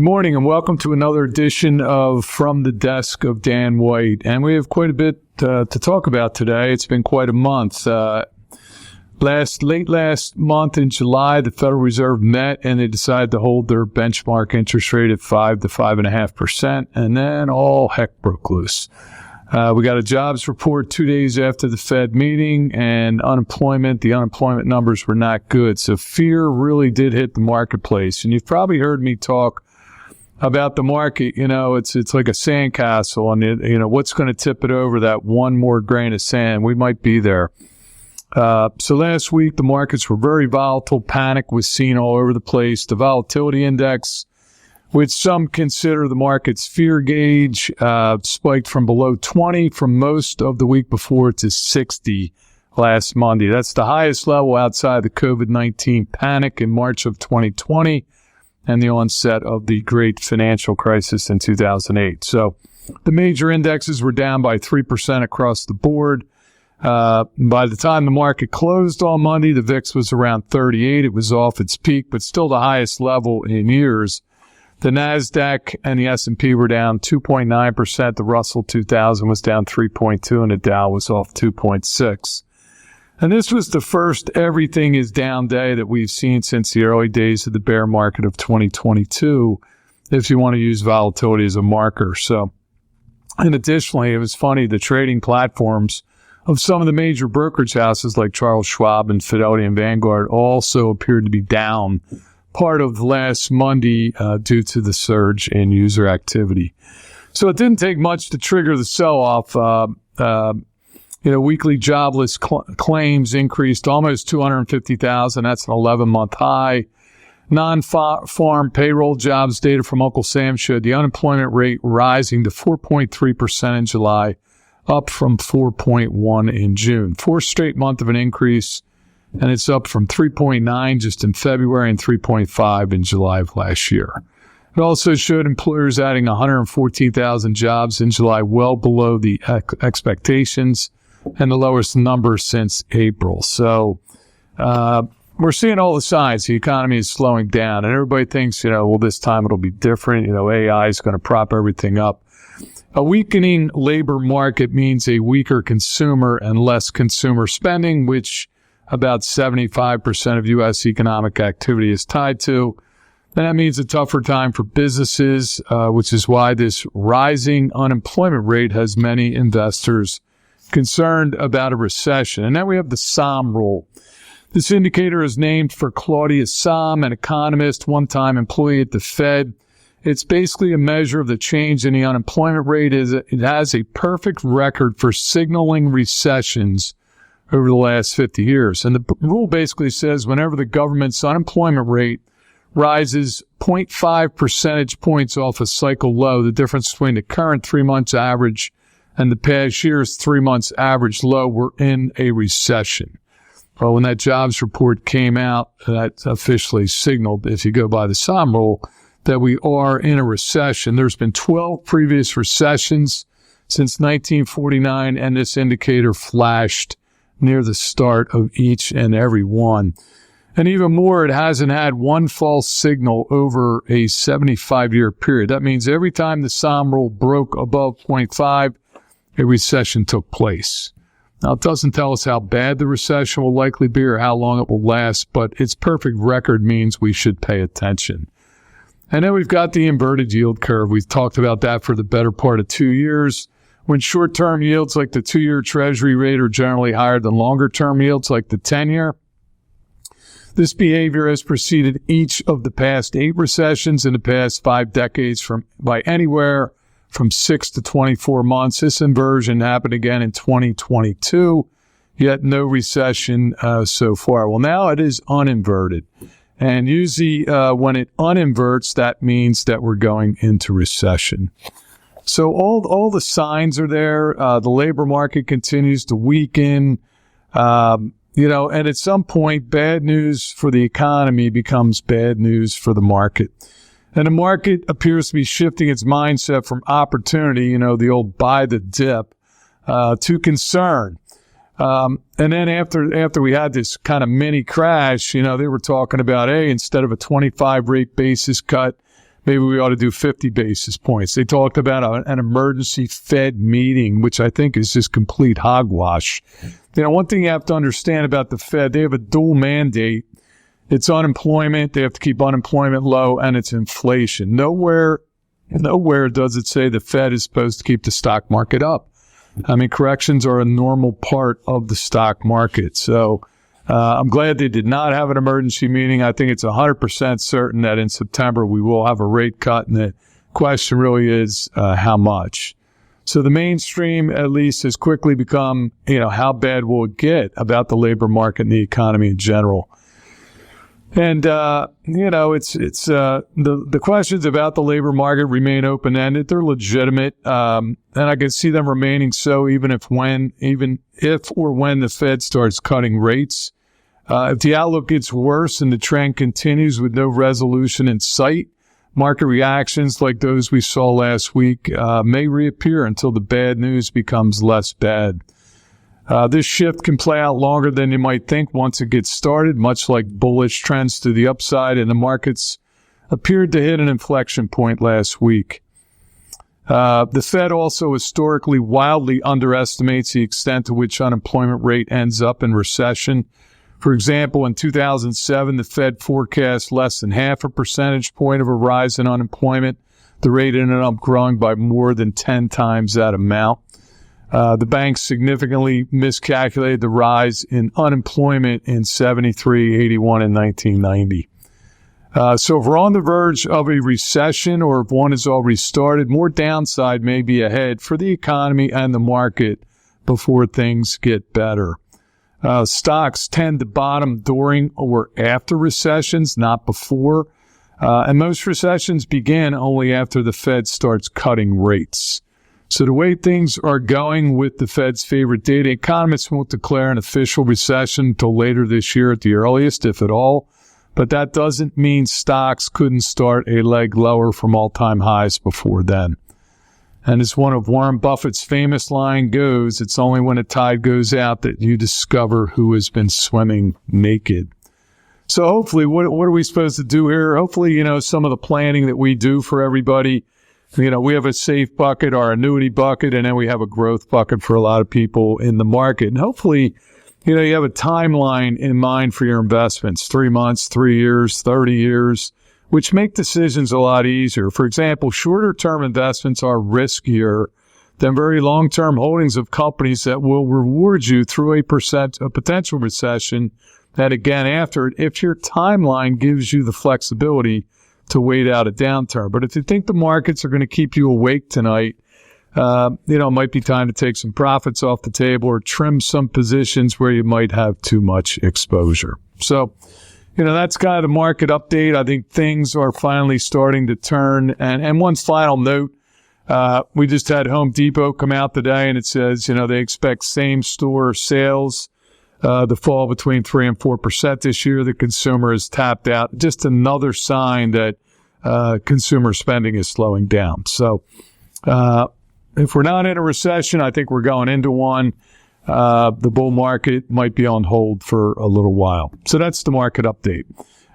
morning and welcome to another edition of From the Desk of Dan White. And we have quite a bit to talk about today. It's been quite a month. Late last month in July, the Federal Reserve met and they decided to hold their benchmark interest rate at 5 to 5.5%. And then all heck broke loose. We got a jobs report 2 days after the Fed meeting, and the unemployment numbers were not good. So fear really did hit the marketplace. And you've probably heard me talk about the market. You know, it's like a sandcastle, and what's going to tip it over that one more grain of sand? We might be there. So last week, the markets were very volatile. Panic was seen all over the place. The volatility index, which some consider the market's fear gauge, spiked from below 20 from most of the week before to 60 last Monday. That's the highest level outside the COVID-19 panic in March of 2020 and the onset of the great financial crisis in 2008. So the major indexes were down by 3% across the board. By the time the market closed on Monday, the VIX was around 38. It was off its peak, but still the highest level in years. The NASDAQ and the S&P were down 2.9%. The Russell 2000 was down 3.2%, and the Dow was off 2.6%. And this was the first everything is down day that we've seen since the early days of the bear market of 2022, if you want to use volatility as a marker. So, and additionally, it was funny, the trading platforms of some of the major brokerage houses like Charles Schwab and Fidelity and Vanguard also appeared to be down part of last Monday due to the surge in user activity. So it didn't take much to trigger the sell-off. Weekly jobless claims increased almost 250,000. That's an 11-month high. Non-farm payroll jobs data from Uncle Sam showed the unemployment rate rising to 4.3% in July, up from 4.1% in June. Fourth straight month of an increase, and it's up from 3.9% just in February and 3.5% in July of last year. It also showed employers adding 114,000 jobs in July, well below the expectations and the lowest number since April. So we're seeing all the signs. The economy is slowing down, and everybody thinks, this time it'll be different. AI is going to prop everything up. A weakening labor market means a weaker consumer and less consumer spending, which about 75% of U.S. economic activity is tied to. And that means a tougher time for businesses, which is why this rising unemployment rate has many investors concerned about a recession. And then we have the Sahm rule. This indicator is named for Claudius Sahm, an economist, one-time employee at the Fed. It's basically a measure of the change in the unemployment rate. It has a perfect record for signaling recessions over the last 50 years. And the rule basically says whenever the government's unemployment rate rises 0.5 percentage points off a cycle low, the difference between the current 3 months average and the past year's 3 months average low, we're in a recession. Well, when that jobs report came out, that officially signaled, if you go by the Sahm rule, that we are in a recession. There's been 12 previous recessions since 1949, and this indicator flashed near the start of each and every one. And even more, it hasn't had one false signal over a 75-year period. That means every time the Sahm rule broke above 0.5, a recession took place. Now, it doesn't tell us how bad the recession will likely be or how long it will last, but its perfect record means we should pay attention. And then we've got the inverted yield curve. We've talked about that for the better part of 2 years. When short-term yields like the 2-year Treasury rate are generally higher than longer-term yields like the 10-year, this behavior has preceded each of the past 8 recessions in the past 5 decades by anywhere from 6 to 24 months. This inversion happened again in 2022, yet no recession so far. Well, now it is uninverted. And usually when it uninverts, that means that we're going into recession. So all the signs are there. The labor market continues to weaken. And at some point, bad news for the economy becomes bad news for the market. And the market appears to be shifting its mindset from opportunity, the old buy the dip, to concern. And then after we had this kind of mini crash, they were talking about, hey, instead of a 25 rate basis cut, maybe we ought to do 50 basis points. They talked about an emergency Fed meeting, which I think is just complete hogwash. One thing you have to understand about the Fed, they have a dual mandate. It's unemployment. They have to keep unemployment low, and it's inflation. Nowhere does it say the Fed is supposed to keep the stock market up. Corrections are a normal part of the stock market. So I'm glad they did not have an emergency meeting. I think it's 100% certain that in September we will have a rate cut, and the question really is how much. So the mainstream, at least, has quickly become, how bad will it get about the labor market and the economy in general. And, the questions about the labor market remain open-ended. They're legitimate. And I can see them remaining so even if or when the Fed starts cutting rates. If the outlook gets worse and the trend continues with no resolution in sight, market reactions like those we saw last week may reappear until the bad news becomes less bad. This shift can play out longer than you might think once it gets started, much like bullish trends to the upside, and the markets appeared to hit an inflection point last week. The Fed also historically wildly underestimates the extent to which unemployment rate ends up in recession. For example, in 2007, the Fed forecast less than 0.5 percentage point of a rise in unemployment. The rate ended up growing by more than 10 times that amount. The bank significantly miscalculated the rise in unemployment in 73, 81, and 1990. So if we're on the verge of a recession, or if one has already started, more downside may be ahead for the economy and the market before things get better. Stocks tend to bottom during or after recessions, not before. And most recessions begin only after the Fed starts cutting rates. So the way things are going with the Fed's favorite data, economists won't declare an official recession until later this year at the earliest, if at all. But that doesn't mean stocks couldn't start a leg lower from all-time highs before then. And as one of Warren Buffett's famous line goes, it's only when a tide goes out that you discover who has been swimming naked. So hopefully, what are we supposed to do here? Hopefully, some of the planning that we do for everybody, we have a safe bucket, our annuity bucket, and then we have a growth bucket for a lot of people in the market. And hopefully, you have a timeline in mind for your investments, 3 months, 3 years, 30 years, which make decisions a lot easier. For example, shorter-term investments are riskier than very long-term holdings of companies that will reward you through a potential recession, and again after it, if your timeline gives you the flexibility to wait out a downturn. But if you think the markets are going to keep you awake tonight, it might be time to take some profits off the table or trim some positions where you might have too much exposure. So, that's kind of the market update. I think things are finally starting to turn. And one final note, we just had Home Depot come out today, and it says, they expect same-store sales to fall between 3 and 4% this year. The consumer is tapped out. Just another sign that consumer spending is slowing down. So if we're not in a recession, I think we're going into one. The bull market might be on hold for a little while. So that's the market update.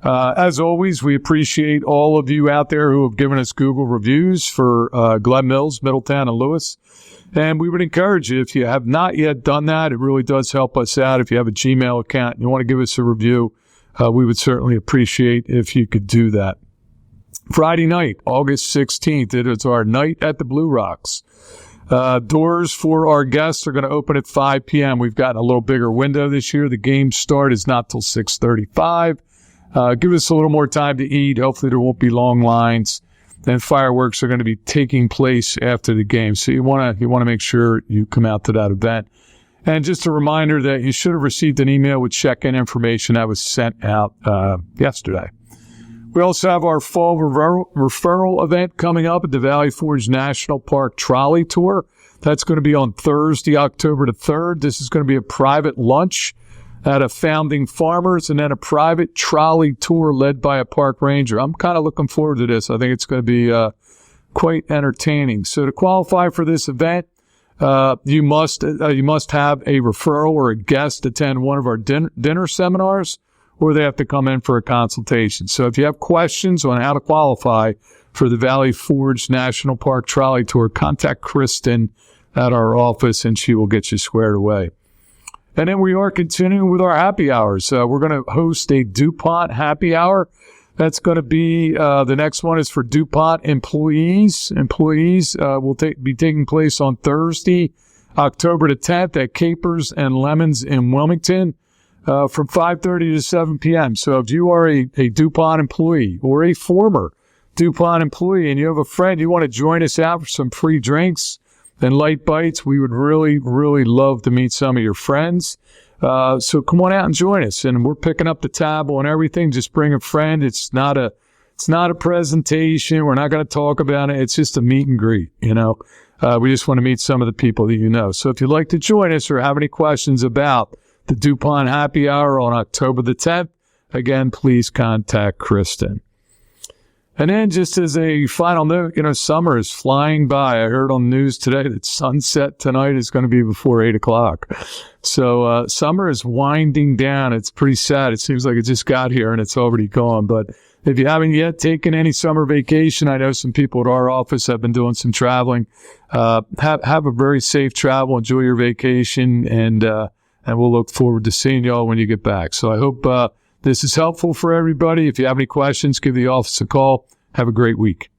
As always, we appreciate all of you out there who have given us Google reviews for Glen Mills, Middletown, and Lewis. And we would encourage you, if you have not yet done that, it really does help us out. If you have a Gmail account and you want to give us a review, we would certainly appreciate if you could do that. Friday night, August 16th, it is our night at the Blue Rocks. Doors for our guests are going to open at 5 p.m. We've gotten a little bigger window this year. The game start is not till 6:35. Give us a little more time to eat. Hopefully there won't be long lines. And fireworks are going to be taking place after the game. So you want to make sure you come out to that event. And just a reminder that you should have received an email with check-in information that was sent out yesterday. We also have our fall referral event coming up at the Valley Forge National Park Trolley Tour. That's going to be on Thursday, October the 3rd. This is going to be a private lunch at a Founding Farmers and then a private trolley tour led by a park ranger. I'm kind of looking forward to this. I think it's going to be quite entertaining. So to qualify for this event, you must have a referral or a guest attend one of our dinner seminars or they have to come in for a consultation. So if you have questions on how to qualify for the Valley Forge National Park Trolley Tour, contact Kristen at our office and she will get you squared away. And then we are continuing with our happy hours. We're going to host a DuPont happy hour. That's going to be, the next one is for DuPont employees. Employees will be taking place on Thursday, October the 10th at Capers and Lemons in Wilmington from 5:30 to 7 p.m. So if you are a DuPont employee or a former DuPont employee and you have a friend, you want to join us out for some free drinks and light bites, we would really, really love to meet some of your friends. So come on out and join us. And we're picking up the tab on everything. Just bring a friend. It's not a presentation. We're not going to talk about it. It's just a meet and greet, you know. We just want to meet some of the people that you know. So if you'd like to join us or have any questions about the DuPont Happy Hour on October the 10th, again, please contact Kristen. And then just as a final note, you know, summer is flying by. I heard on the news today that sunset tonight is going to be before 8 o'clock. So summer is winding down. It's pretty sad. It seems like it just got here and it's already gone. But if you haven't yet taken any summer vacation, I know some people at our office have been doing some traveling. Have a very safe travel. Enjoy your vacation. And we'll look forward to seeing y'all when you get back. So I hope this is helpful for everybody. If you have any questions, give the office a call. Have a great week.